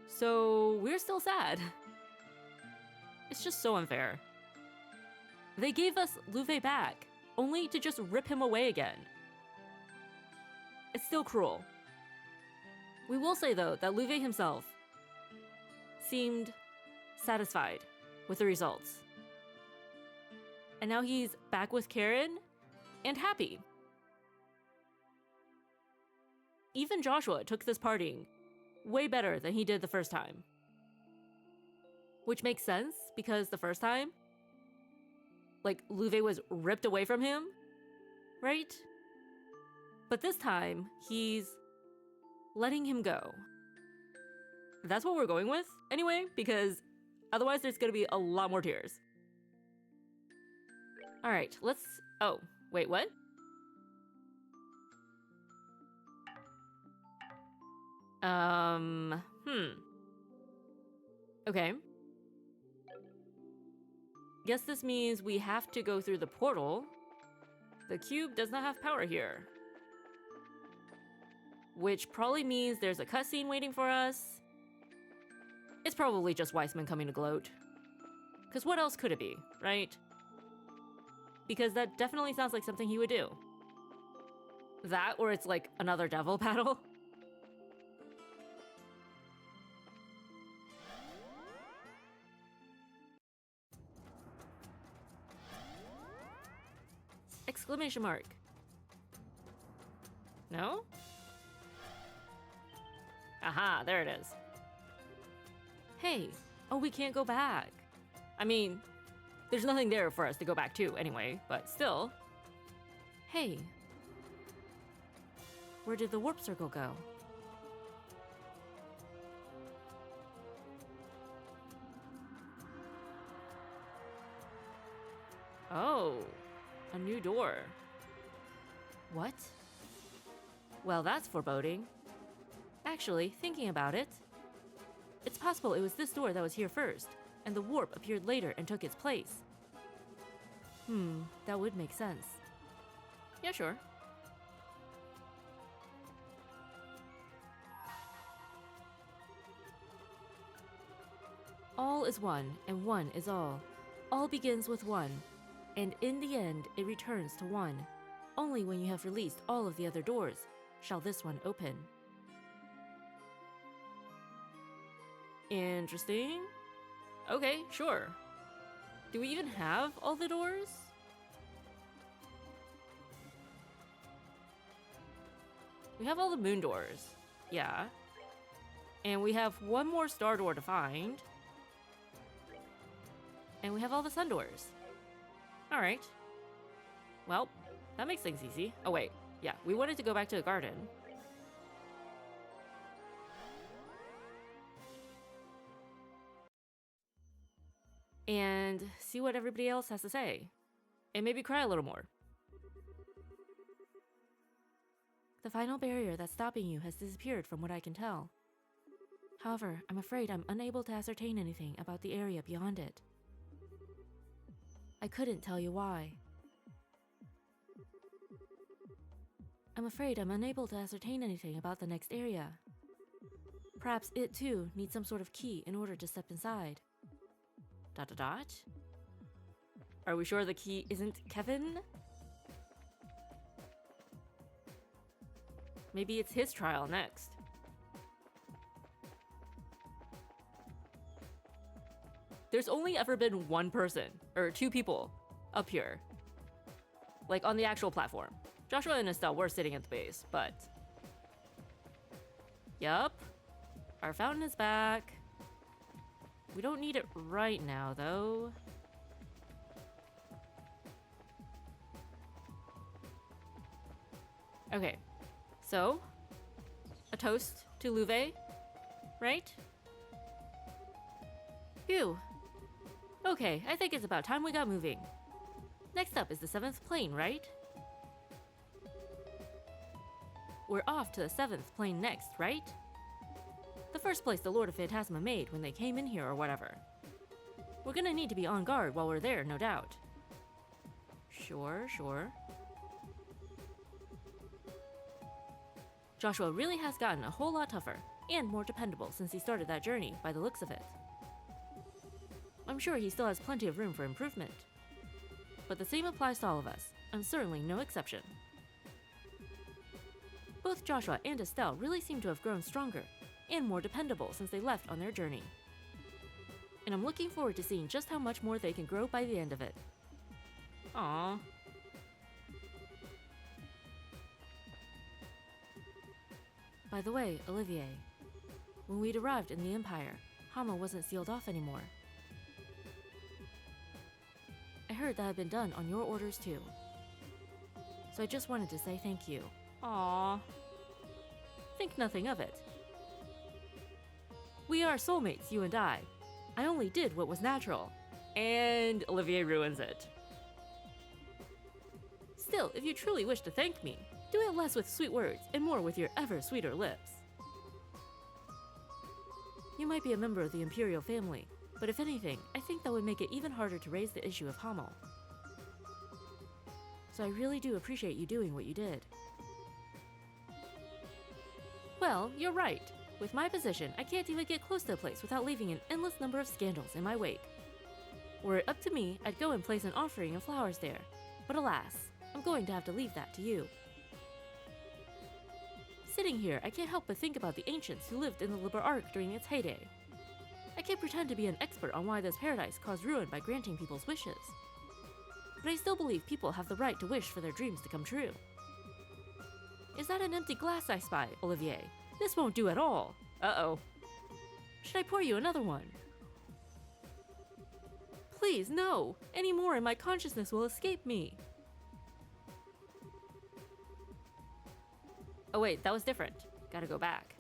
So we're still sad. It's just so unfair. They gave us Luve back, only to just rip him away again. It's still cruel. We will say, though, that Luve himself seemed satisfied with the results. And now he's back with Karen and happy. Even Joshua took this partying way better than he did the first time. Which makes sense, because the first time, like, Luve was ripped away from him, right? But this time, he's letting him go. That's what we're going with, anyway, because otherwise there's gonna be a lot more tears. Alright, let's... Oh, wait, what? Okay. Guess this means we have to go through the portal. The cube does not have power here. Which probably means there's a cutscene waiting for us. It's probably just Weissman coming to gloat. Because what else could it be, right? Because that definitely sounds like something he would do. That, or it's like another devil battle. Exclamation mark. No? Aha, there it is. Hey, oh, we can't go back. I mean, there's nothing there for us to go back to anyway, but still. Hey. Where did the warp circle go? Oh, a new door. What? Well, that's foreboding. Actually, thinking about it, it's possible it was this door that was here first, and the warp appeared later and took its place. That would make sense. Yeah, sure. All is one, and one is all. All begins with one, and in the end it returns to one. Only when you have released all of the other doors shall this one open. Interesting. Okay, sure. Do we even have all the doors? We have all the moon doors. Yeah. And we have one more star door to find. And we have all the sun doors. Alright. Well, that makes things easy. Oh wait, yeah, we wanted to go back to the garden. And see what everybody else has to say. And maybe cry a little more. The final barrier that's stopping you has disappeared from what I can tell. However, I'm afraid I'm unable to ascertain anything about the area beyond it. I couldn't tell you why. I'm afraid I'm unable to ascertain anything about the next area. Perhaps it too needs some sort of key in order to step inside. ... Are we sure the key isn't Kevin? Maybe it's his trial next. There's only ever been one person, or two people, up here. Like, on the actual platform. Joshua and Estelle were sitting at the base, but... Yup. Our fountain is back. We don't need it right now, though. Okay. So, a toast to Luve, right? Phew. Okay, I think it's about time we got moving. Next up is the 7th plane, right? We're off to the 7th plane next, right? The first place the Lord of Phantasma made when they came in here or whatever. We're gonna need to be on guard while we're there, no doubt. Sure. Joshua really has gotten a whole lot tougher and more dependable since he started that journey, by the looks of it. I'm sure he still has plenty of room for improvement. But the same applies to all of us. I'm certainly no exception. Both Joshua and Estelle really seem to have grown stronger and more dependable since they left on their journey. And I'm looking forward to seeing just how much more they can grow by the end of it. Aww. By the way, Olivier, when we'd arrived in the Empire, Hama wasn't sealed off anymore. I heard that had been done on your orders too. So I just wanted to say thank you. Aww. Think nothing of it. We are soulmates, you and I. I only did what was natural. And Olivier ruins it. Still, if you truly wish to thank me, do it less with sweet words and more with your ever sweeter lips. You might be a member of the Imperial family, but if anything, I think that would make it even harder to raise the issue of Hamel. So I really do appreciate you doing what you did. Well, you're right. With my position, I can't even get close to the place without leaving an endless number of scandals in my wake. Were it up to me, I'd go and place an offering of flowers there. But alas, I'm going to have to leave that to you. Sitting here, I can't help but think about the ancients who lived in the Liber Arc during its heyday. I can't pretend to be an expert on why this paradise caused ruin by granting people's wishes. But I still believe people have the right to wish for their dreams to come true. Is that an empty glass I spy, Olivier? This won't do at all. Uh-oh. Should I pour you another one? Please, no! Any more and my consciousness will escape me. Oh wait, that was different. Gotta go back.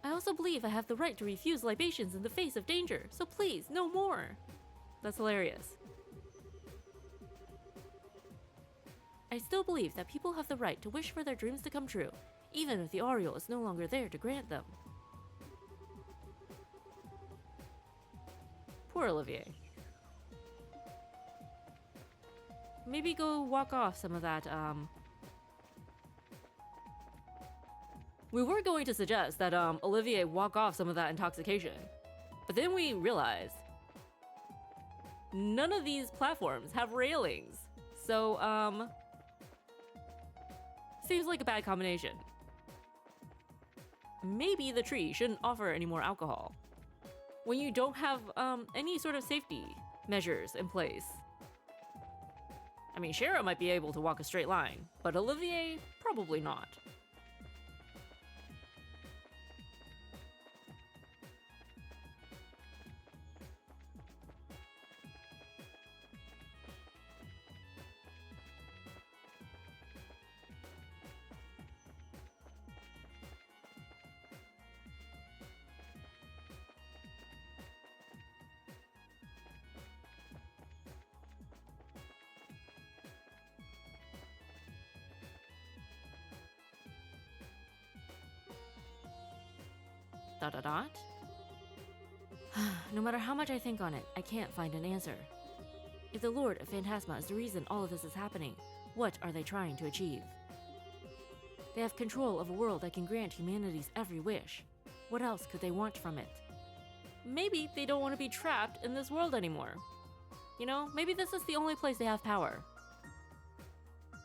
I also believe I have the right to refuse libations in the face of danger, so please, no more. That's hilarious. I still believe that people have the right to wish for their dreams to come true, even if the Ariel is no longer there to grant them. Poor Olivier. Maybe go walk off some of that, We were going to suggest that, Olivier walk off some of that intoxication. But then we realized none of these platforms have railings. So, seems like a bad combination. Maybe the tree shouldn't offer any more alcohol when you don't have, any sort of safety measures in place. I mean, Shara might be able to walk a straight line, but Olivier, probably not. Dot dot dot. No matter how much I think on it, I can't find an answer. If the Lord of Phantasma is the reason all of this is happening, what are they trying to achieve? They have control of a world that can grant humanity's every wish. What else could they want from it? Maybe they don't want to be trapped in this world anymore. You know, maybe this is the only place they have power.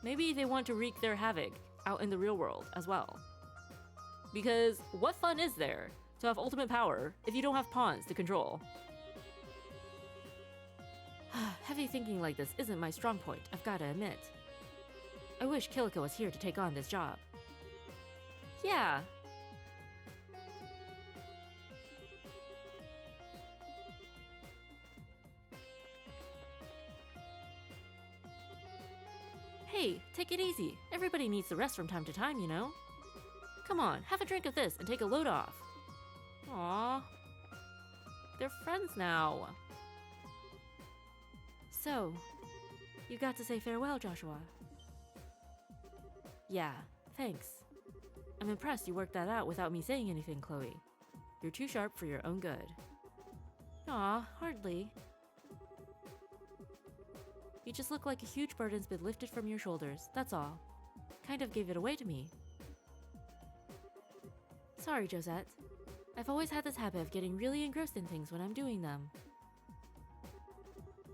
Maybe they want to wreak their havoc out in the real world as well. Because what fun is there to have ultimate power if you don't have pawns to control? Heavy thinking like this isn't my strong point, I've gotta admit. I wish Kilika was here to take on this job. Yeah. Hey, take it easy. Everybody needs to rest from time to time, you know? Come on, have a drink of this and take a load off. Aww. They're friends now. So, you got to say farewell, Joshua. Yeah, thanks. I'm impressed you worked that out without me saying anything, Chloe. You're too sharp for your own good. Aw, hardly. You just look like a huge burden's been lifted from your shoulders, that's all. Kind of gave it away to me. Sorry, Josette. I've always had this habit of getting really engrossed in things when I'm doing them.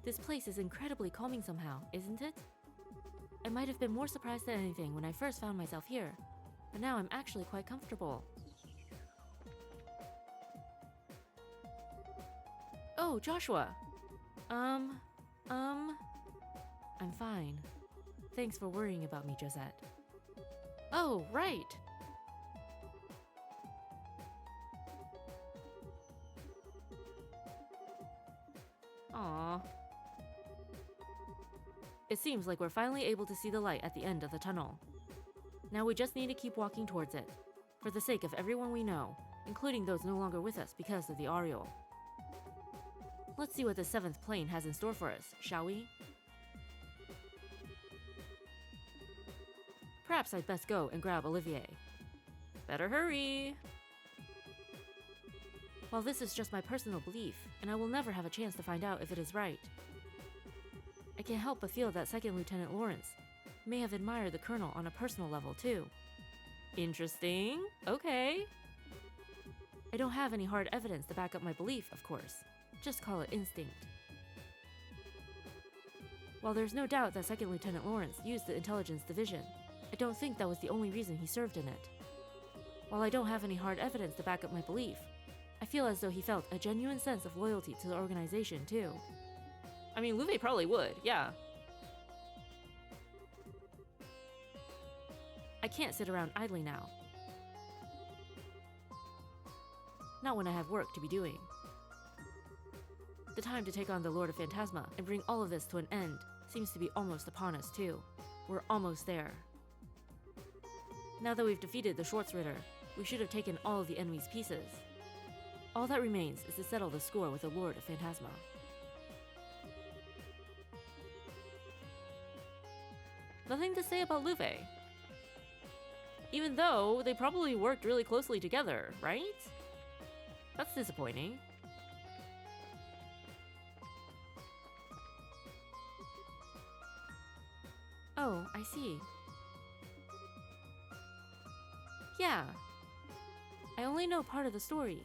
This place is incredibly calming somehow, isn't it? I might have been more surprised than anything when I first found myself here, but now I'm actually quite comfortable. Oh, Joshua! I'm fine. Thanks for worrying about me, Josette. Oh, right! Aww. It seems like we're finally able to see the light at the end of the tunnel. Now we just need to keep walking towards it, for the sake of everyone we know, including those no longer with us because of the Ariel. Let's see what the 7th plane has in store for us, shall we? Perhaps I'd best go and grab Olivier. Better hurry! While this is just my personal belief, and I will never have a chance to find out if it is right, I can't help but feel that 2nd Lieutenant Lawrence may have admired the Colonel on a personal level too. Interesting. Okay. I don't have any hard evidence to back up my belief, of course. Just call it instinct. While there's no doubt that 2nd Lieutenant Lawrence used the Intelligence Division, I don't think that was the only reason he served in it. While I don't have any hard evidence to back up my belief, I feel as though he felt a genuine sense of loyalty to the organization too. I mean, Luve probably would, yeah. I can't sit around idly now. Not when I have work to be doing. The time to take on the Lord of Phantasma and bring all of this to an end seems to be almost upon us too. We're almost there. Now that we've defeated the Schwarzritter, we should have taken all of the enemy's pieces. All that remains is to settle the score with the Lord of Phantasma. Nothing to say about Luve. Even though they probably worked really closely together, right? That's disappointing. Oh, I see. Yeah. I only know part of the story.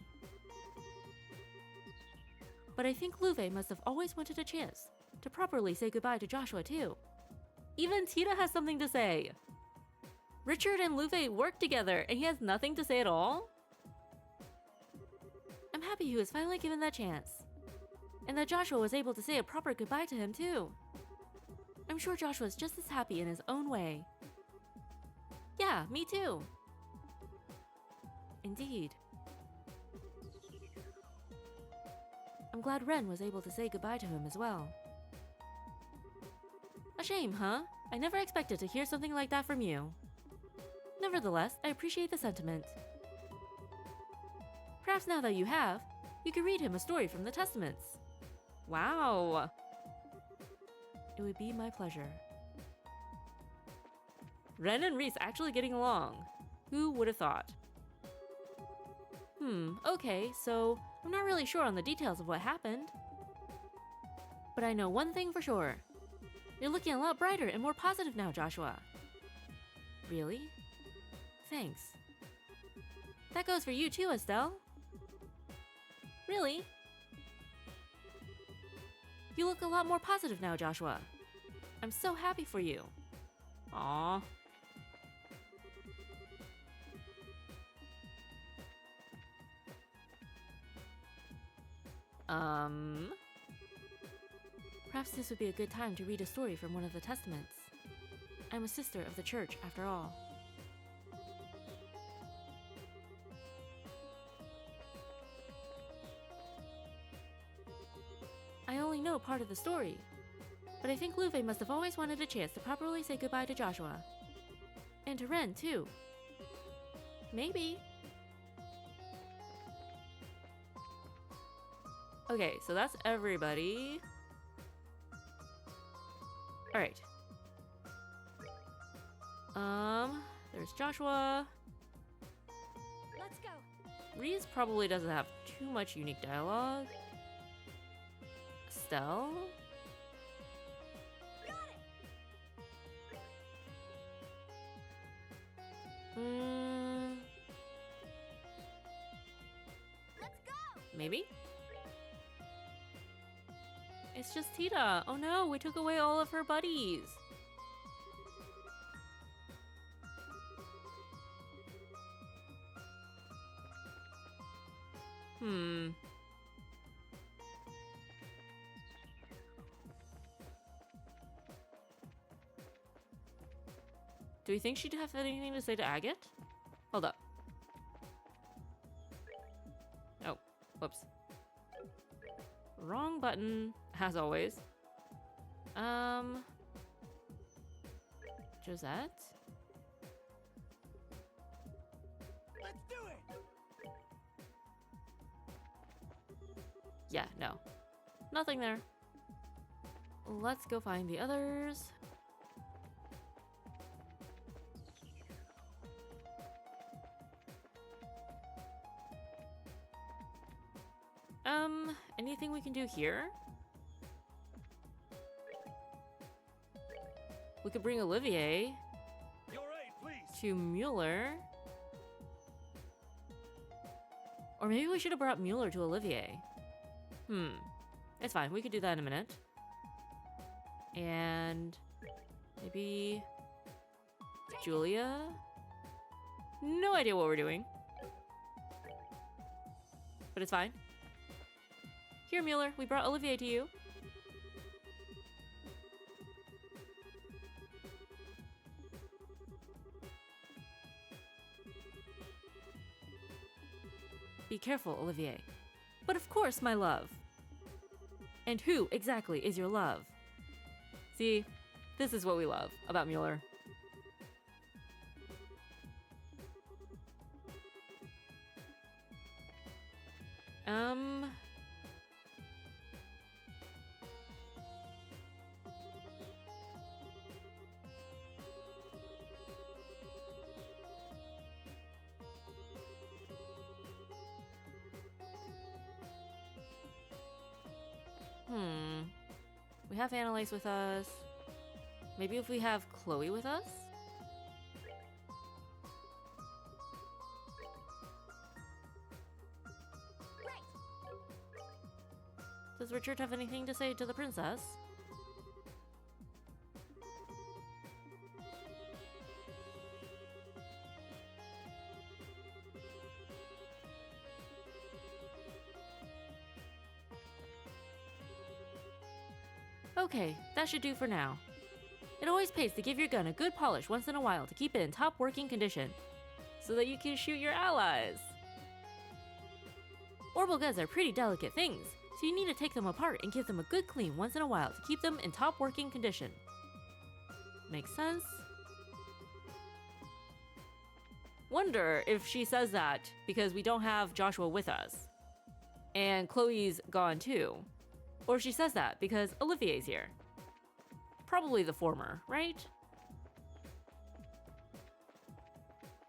But I think Luve must have always wanted a chance to properly say goodbye to Joshua too. Even Tita has something to say. Richard and Luve work together and he has nothing to say at all? I'm happy he was finally given that chance. And that Joshua was able to say a proper goodbye to him too. I'm sure Joshua's just as happy in his own way. Yeah, me too. Indeed. I'm glad Ren was able to say goodbye to him as well. A shame, huh? I never expected to hear something like that from you. Nevertheless, I appreciate the sentiment. Perhaps now that you have, you could read him a story from the Testaments. Wow! It would be my pleasure. Ren and Reese actually getting along. Who would have thought? Okay, so I'm not really sure on the details of what happened. But I know one thing for sure. You're looking a lot brighter and more positive now, Joshua. Really? Thanks. That goes for you too, Estelle. Really? You look a lot more positive now, Joshua. I'm so happy for you. Aww. Perhaps this would be a good time to read a story from one of the Testaments. I'm a sister of the church, after all. I only know part of the story, but I think Luve must have always wanted a chance to properly say goodbye to Joshua. And to Ren, too. Maybe. Okay, so that's everybody. Alright. There's Joshua. Let's go. Reese probably doesn't have too much unique dialogue. Estelle? Maybe? It's just Tita. Oh no, we took away all of her buddies. Hmm. Do we think she'd have anything to say to Agate? Hold up. Oh, whoops. Wrong button, as always. Josette? Let's do it. Yeah, no. Nothing there. Let's go find the others. Anything we can do here? We could bring Olivier Your aid, please. to Mueller. Or maybe we should have brought Mueller to Olivier. It's fine. We could do that in a minute. And maybe Julia? No idea what we're doing. But it's fine. Here, Mueller, we brought Olivier to you. Be careful, Olivier. But of course, my love. And who exactly is your love? See, this is what we love about Mueller. We have Annalise with us. Maybe if we have Chloe with us? Does Richard have anything to say to the princess? Okay, that should do for now. It always pays to give your gun a good polish once in a while to keep it in top working condition, so that you can shoot your allies. Orbital guns are pretty delicate things, so you need to take them apart and give them a good clean once in a while to keep them in top working condition. Makes sense? Wonder if she says that because we don't have Joshua with us, and Chloe's gone too. Or she says that because Olivier's here. Probably the former, right?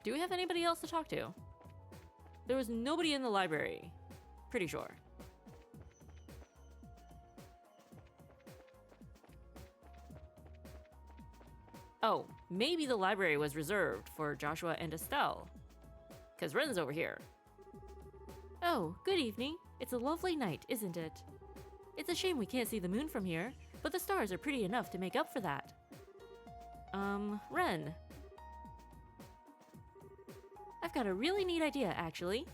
Do we have anybody else to talk to? There was nobody in the library. Pretty sure. Oh, maybe the library was reserved for Joshua and Estelle. Because Ren's over here. Oh, good evening. It's a lovely night, isn't it? It's a shame we can't see the moon from here, but the stars are pretty enough to make up for that. Ren. I've got a really neat idea, actually.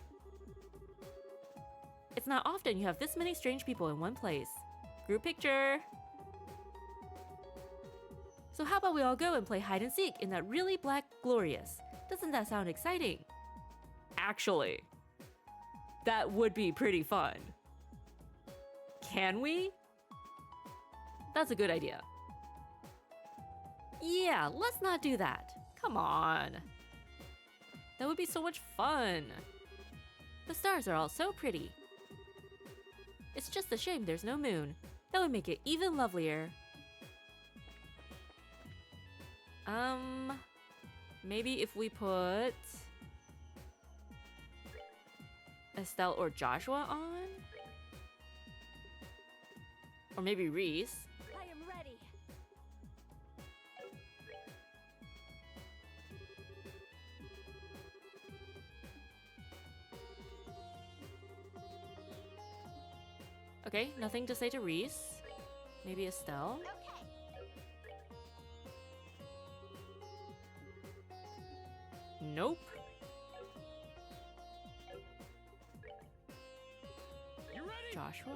It's not often you have this many strange people in one place. Group picture! So how about we all go and play hide and seek in that really black glorious? Doesn't that sound exciting? Actually, that would be pretty fun. Can we? That's a good idea. Yeah, let's not do that. Come on. That would be so much fun. The stars are all so pretty. It's just a shame there's no moon. That would make it even lovelier. Maybe if we put Estelle or Joshua on? Or maybe Reese. I am ready. Okay, nothing to say to Reese. Maybe Estelle? Okay. Nope. You ready? Joshua?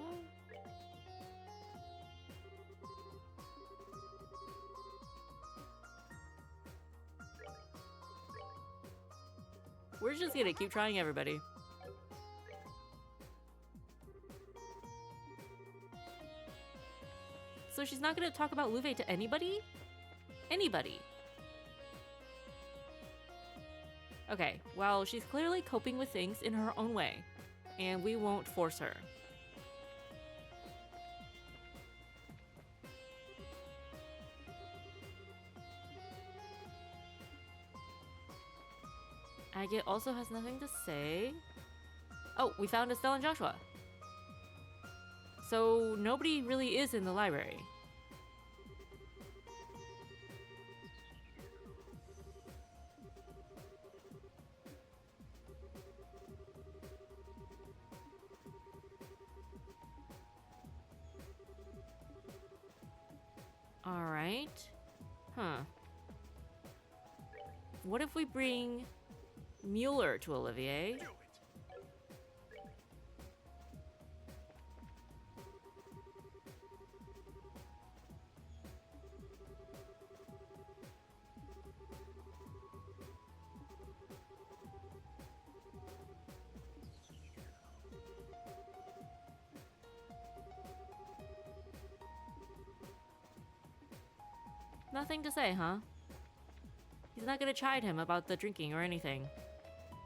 We're just gonna keep trying everybody. So she's not gonna talk about Luve to anybody? Anybody. Okay, well, she's clearly coping with things in her own way, and we won't force her. Agate also has nothing to say. Oh, we found Estelle and Joshua. So nobody really is in the library. All right. Huh. What if we bring Mueller to Olivier? Do it. Nothing to say, huh? He's not gonna chide him about the drinking or anything.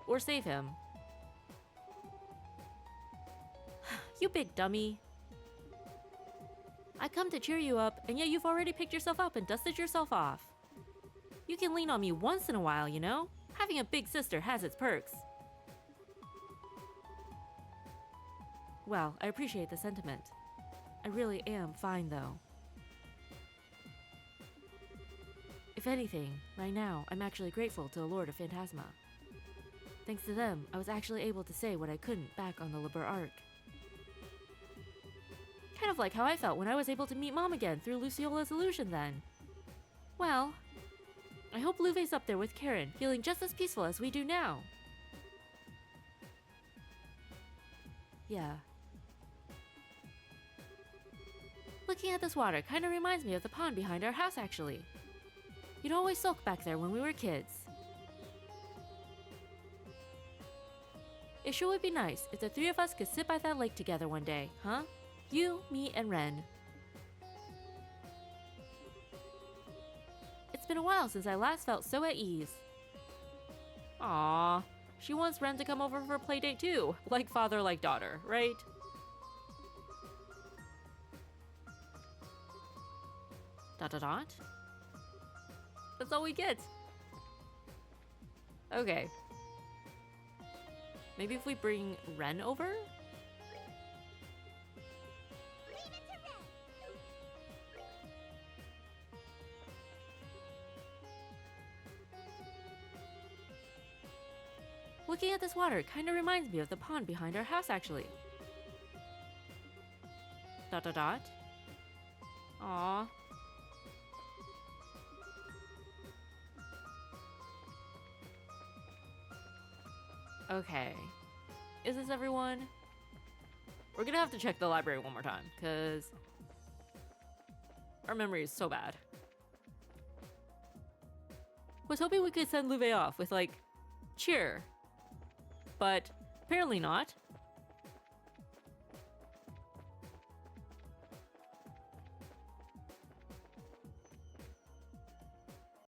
Or save him. You big dummy. I come to cheer you up, and yet you've already picked yourself up and dusted yourself off. You can lean on me once in a while, you know? Having a big sister has its perks. Well, I appreciate the sentiment. I really am fine, though. If anything, right now, I'm actually grateful to the Lord of Phantasma. Thanks to them, I was actually able to say what I couldn't back on the Liber Arc. Kind of like how I felt when I was able to meet Mom again through Luciola's illusion then. Well, I hope Luve's up there with Karen, feeling just as peaceful as we do now. Yeah. Looking at this water kind of reminds me of the pond behind our house, actually. You'd always sulk back there when we were kids. It sure would be nice if the three of us could sit by that lake together one day, huh? You, me, and Ren. It's been a while since I last felt so at ease. Aww, she wants Ren to come over for a play date too, like father, like daughter, right? Dot dot dot. That's all we get. Okay. Maybe if we bring Ren over? Leave it to Ren. Looking at this water kind of reminds me of the pond behind our house, actually. Dot dot dot. Aww. Okay. Is this everyone? We're gonna have to check the library one more time, because our memory is so bad. Was hoping we could send Luve off with, like, cheer. But apparently not.